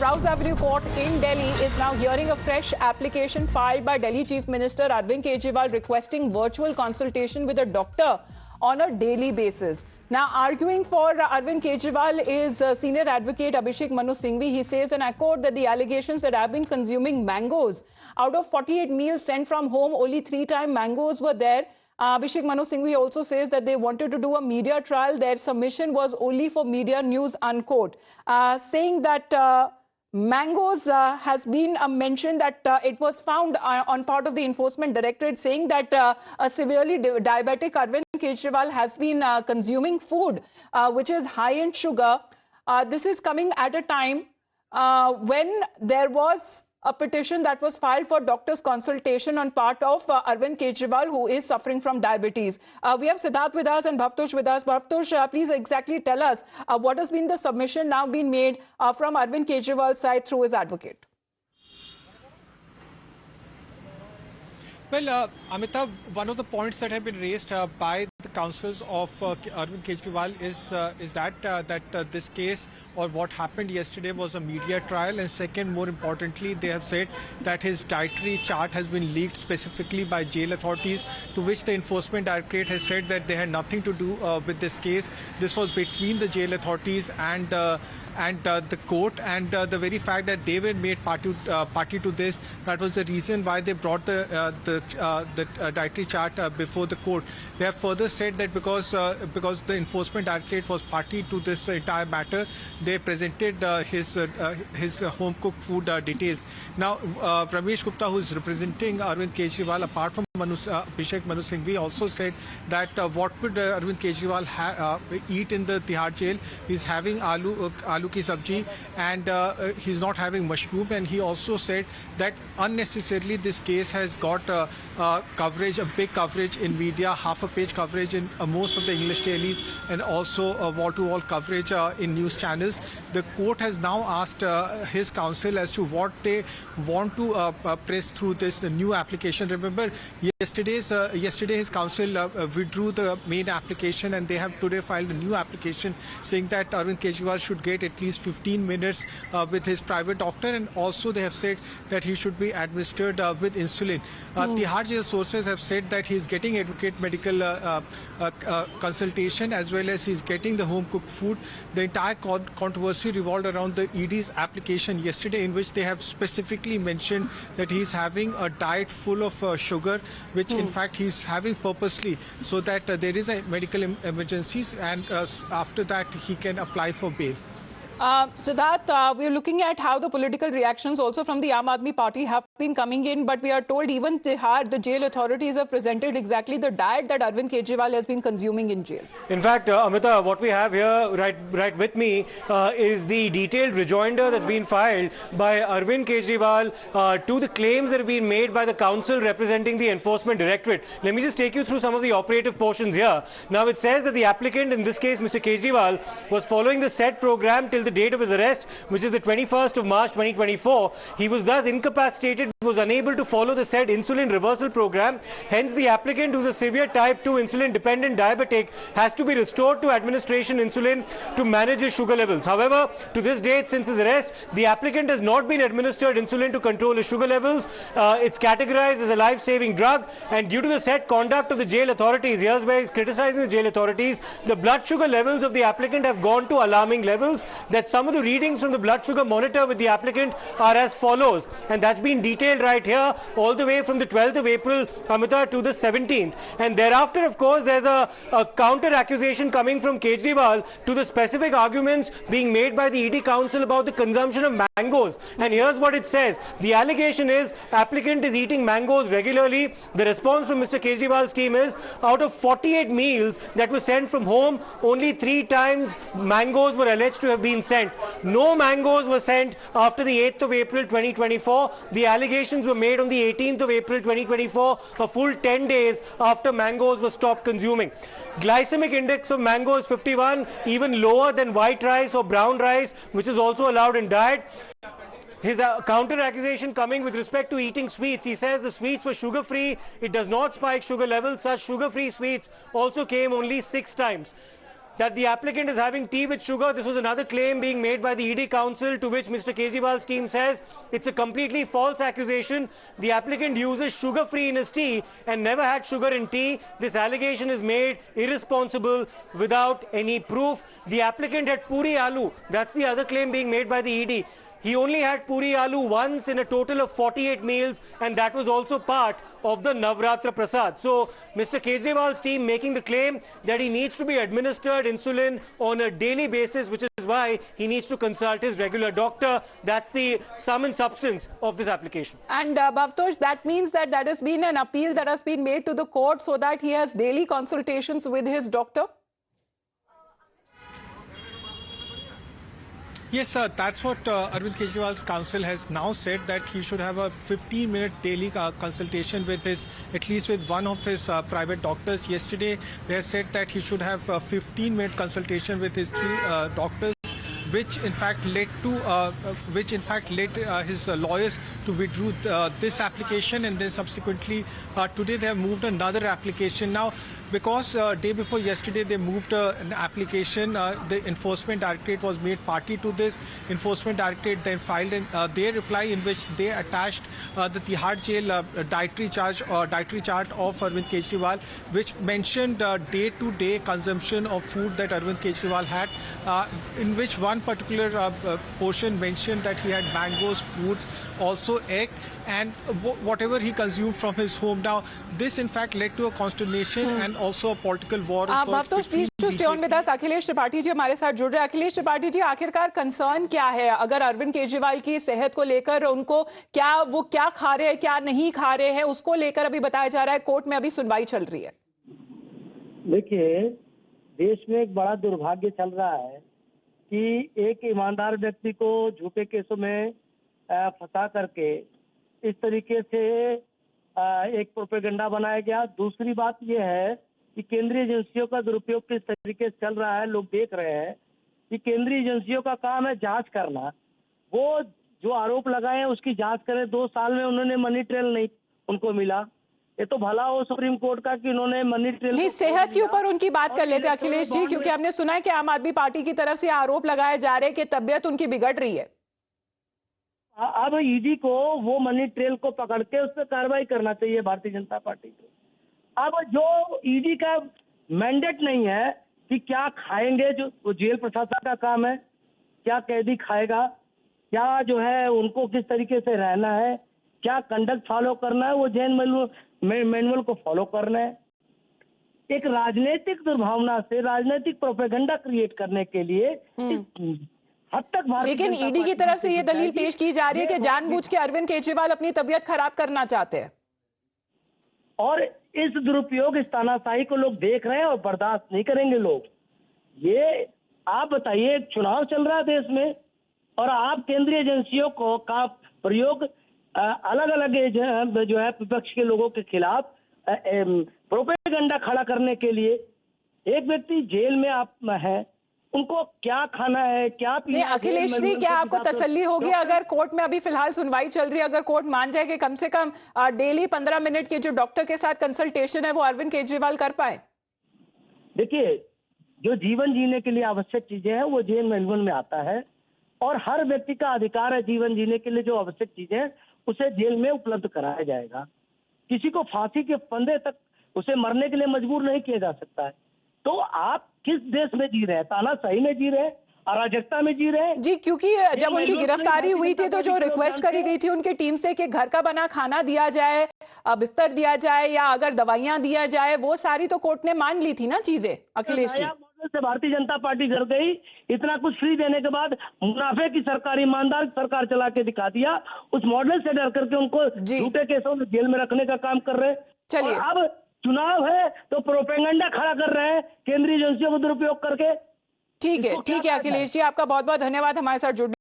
Rouse Avenue Court in Delhi is now hearing a fresh application filed by Delhi Chief Minister Arvind Kejriwal requesting virtual consultation with a doctor on a daily basis. Now, arguing for Arvind Kejriwal is senior advocate Abhishek Manu Singhvi. He says, and I quote, that the allegations that I've been consuming mangoes. Out of 48 meals sent from home, only 3 times mangoes were there. Abhishek Manu Singhvi also says that they wanted to do a media trial. Their submission was only for media news, unquote. Saying that mangoes has been mentioned that it was found on part of the enforcement directorate, saying that a severely diabetic Arvind Kejriwal has been consuming food which is high in sugar. This is coming at a time when there was a petition that was filed for doctor's consultation on part of Arvind Kejriwal, who is suffering from diabetes. We have Siddharth with us and Bhavtosh with us. Bhavtosh, please exactly tell us what has been the submission now been made from Arvind Kejriwal's side through his advocate. Well, Amitabh, one of the points that have been raised by the counsels of Arvind Kejriwal is that this case or what happened yesterday was a media trial, and second, more importantly, they have said that his dietary chart has been leaked specifically by jail authorities, to which the enforcement directorate has said that they had nothing to do with this case. This was between the jail authorities and the court, and the very fact that they were made party to this, that was the reason why they brought the dietary chart before the court. They have further said that because the enforcement directorate was party to this entire matter, they presented his home cooked food details. Now, Ramesh Gupta, who is representing Arvind Kejriwal, apart from Abhishek Manu Singhvi, also said that what would Arvind Kejriwal eat in the Tihar jail? He's having aloo ki sabji, and he's not having mushroom. And he also said that unnecessarily this case has got coverage, a big coverage in media, half a page coverage in most of the English dailies, and also wall-to-wall coverage in news channels. The court has now asked his counsel as to what they want to press through this new application. Remember, yesterday his counsel withdrew the main application, and they have today filed a new application saying that Arvind Kejriwal should get at least 15 minutes with his private doctor, and also they have said that he should be administered with insulin. Tihar jail sources have said that he is getting adequate medical consultation, as well as he is getting the home cooked food. The entire controversy revolved around the ED's application yesterday, in which they have specifically mentioned that he is having a diet full of sugar, which in fact he is having purposely, so that there is a medical emergencies, and after that he can apply for bail. Siddharth, we're looking at how the political reactions also from the Aam Aadmi Party have been coming in, but we are told even Tihar, the jail authorities have presented exactly the diet that Arvind Kejriwal has been consuming in jail. In fact, Amita, what we have here right with me is the detailed rejoinder that's been filed by Arvind Kejriwal to the claims that have been made by the counsel representing the enforcement directorate. Let me just take you through some of the operative portions here. Now, it says that the applicant, in this case Mr. Kejriwal, was following the set program till the date of his arrest, which is the 21st of March 2024. He was thus incapacitated, was unable to follow the said insulin reversal program. Hence, the applicant, who is a severe type 2 insulin dependent diabetic, has to be restored to administration insulin to manage his sugar levels. However, to this date, since his arrest, the applicant has not been administered insulin to control his sugar levels. It's categorized as a life-saving drug, and due to the said conduct of the jail authorities, here's where he's criticizing the jail authorities, the blood sugar levels of the applicant have gone to alarming levels. That some of the readings from the blood sugar monitor with the applicant are as follows, and that's been detailed right here all the way from the 12th of April, Amita, to the 17th. And thereafter, of course, there's a counter accusation coming from Kejriwal to the specific arguments being made by the ED counsel about the consumption of mangoes. And here's what it says. The allegation is applicant is eating mangoes regularly. The response from Mr. Kejriwal's team is, out of 48 meals that were sent from home, only 3 times mangoes were alleged to have been sent. No mangoes were sent after the 8th of April 2024. The allegations were made on the 18th of April 2024, a full 10 days after mangoes were stopped consuming. Glycemic index of mango is 51, even lower than white rice or brown rice, which is also allowed in diet. His counter accusation coming with respect to eating sweets. He says the sweets were sugar-free. It does not spike sugar levels. Such sugar-free sweets also came only 6 times. that the applicant is having tea with sugar. This was another claim being made by the ED counsel, to which Mr. Kejriwal's team says it's a completely false accusation. The applicant uses sugar-free in his tea and never had sugar in tea. This allegation is made irresponsible without any proof. The applicant had puri aloo. That's the other claim being made by the ED. He only had puri aloo once in a total of 48 meals, and that was also part of the Navratra Prasad. So Mr. Kejriwal's team making the claim that he needs to be administered insulin on a daily basis, which is why he needs to consult his regular doctor. That's the sum and substance of this application. And Bhavtosh, that means that has been an appeal that has been made to the court so that he has daily consultations with his doctor? Yes, sir. That's what Arvind Kejriwal's counsel has now said, that he should have a 15-minute daily consultation with at least with one of his private doctors. Yesterday, they said that he should have a 15-minute consultation with his three doctors, which in fact led his lawyers to withdraw this application, and then subsequently today they have moved another application. Now, because day before yesterday they moved an application, the Enforcement Directorate was made party to this. Enforcement Directorate then filed their reply, in which they attached the Tihar Jail dietary chart of Arvind Kejriwal, which mentioned day-to-day consumption of food that Arvind Kejriwal had, in which one particular portion mentioned that he had mangoes, fruits, also egg, and whatever he consumed from his home. Now, this in fact led to a consternation and also a political war. Bhavtosh, please to stay on with us. Akhilesh Tripathi ji हमारे साथ जुड़ रहे हैं. अखिलेश त्रिपाठी जी, आखिरकार concern क्या है अगर अरविंद केजरीवाल की सेहत को लेकर? उनको वो क्या खा रहे हैं, क्या नहीं खा रहे हैं, उसको लेकर अभी बताया जा रहा है कोर्ट में अभी सुनवाई चल रही है. देखिए, देश में एक बड़ा दुर्भाग्य चल रहा है कि एक ईमानदार व्यक्ति को झूठे केसों में फंसा करके इस तरीके से एक प्रोपेगेंडा बनाया गया. दूसरी बात यह है कि केंद्रीय एजेंसियों का दुरुपयोग किस तरीके से चल रहा है, लोग देख रहे हैं कि केंद्रीय एजेंसियों का काम है जांच करना. वो जो आरोप लगाए हैं उसकी जांच करें. 2 साल में उन्होंने मनी ट्रेल नहीं उनको मिला. ये तो भला हो सुप्रीम कोर्ट का कि उन्होंने मनी ट्रेल नहीं, सेहत के ऊपर उनकी बात कर लेते हैं अखिलेश जी, क्योंकि हमने सुना है कि आम आदमी पार्टी की तरफ से आरोप लगाए जा रहे हैं कि तबियत उनकी बिगड़ रही है. अब ईडी को वो मनी ट्रेल को पकड़ के उस पर कार्रवाई करना चाहिए भारतीय जनता पार्टी को. अब जो ईडी का मैंडेट नहीं है कि क्या खाएंगे, जो जेल प्रशासन का काम है, क्या कैदी खाएगा, क्या जो है उनको किस तरीके से रहना है, क्या कंडक्ट फॉलो करना है, वो जेल मैनुअल को फॉलो करना है. एक राजनीतिक दुर्भावना से राजनीतिक प्रोपेगेंडा क्रिएट करने के लिए हद तक, लेकिन ईडी की तरफ से ये दलील पेश की जा रही है कि जानबूझ के अरविंद केजरीवाल अपनी तबीयत खराब करना चाहते हैं. और इस दुरुपयोग, इस तानाशाही को लोग देख रहे हैं और बर्दाश्त नहीं करेंगे लोग. ये आप बताइए, एक चुनाव चल रहा है देश में और आप केंद्रीय एजेंसियों को का प्रयोग अलग अलग जो है विपक्ष के लोगों के खिलाफ प्रोपेगेंडा खड़ा करने के लिए. एक व्यक्ति जेल में आप है, उनको क्या खाना है, क्या पीना है. अखिलेश जी, क्या आपको तसल्ली होगी अगर कोर्ट में अभी फिलहाल सुनवाई चल रही है, अगर कोर्ट मान जाए कि कम से कम डेली 15 मिनट के जो डॉक्टर के साथ कंसल्टेशन है वो अरविंद केजरीवाल कर पाए? देखिए, जो जीवन जीने के लिए आवश्यक चीजें हैं वो जेल मैनुअल में आता है, और हर व्यक्ति का अधिकार है जीवन जीने के लिए जो आवश्यक चीजें हैं उसे जेल में उपलब्ध कराया जाएगा. किसी को फांसी के फंदे तक उसे मरने के लिए मजबूर नहीं किया जा सकता है. तो आप किस देश में जी रहे हैं? तानाशाही में जी रहे हैं, अराजकता में जी रहे हैं जी. क्योंकि जब उनकी गिरफ्तारी हुई थी तो जो रिक्वेस्ट करी गई थी उनकी टीम से कि घर का बना खाना दिया जाए, बिस्तर दिया जाए या अगर दवाइयां दिया जाए, वो सारी तो कोर्ट ने मान ली थी ना चीजें. अखिलेश जी, से भारतीय जनता पार्टी डर गई. इतना कुछ फ्री देने के बाद मुनाफे की सरकार, ईमानदार सरकार चला के दिखा दिया. उस मॉडल से डर करके उनको झूठे केसों में जेल में रखने का काम कर रहे हैं. चलिए, अब चुनाव है तो प्रोपेगेंडा खड़ा कर रहे हैं केंद्रीय एजेंसियों को दुरुपयोग करके. ठीक है अखिलेश जी, आपका बहुत बहुत धन्यवाद हमारे साथ जुड़ने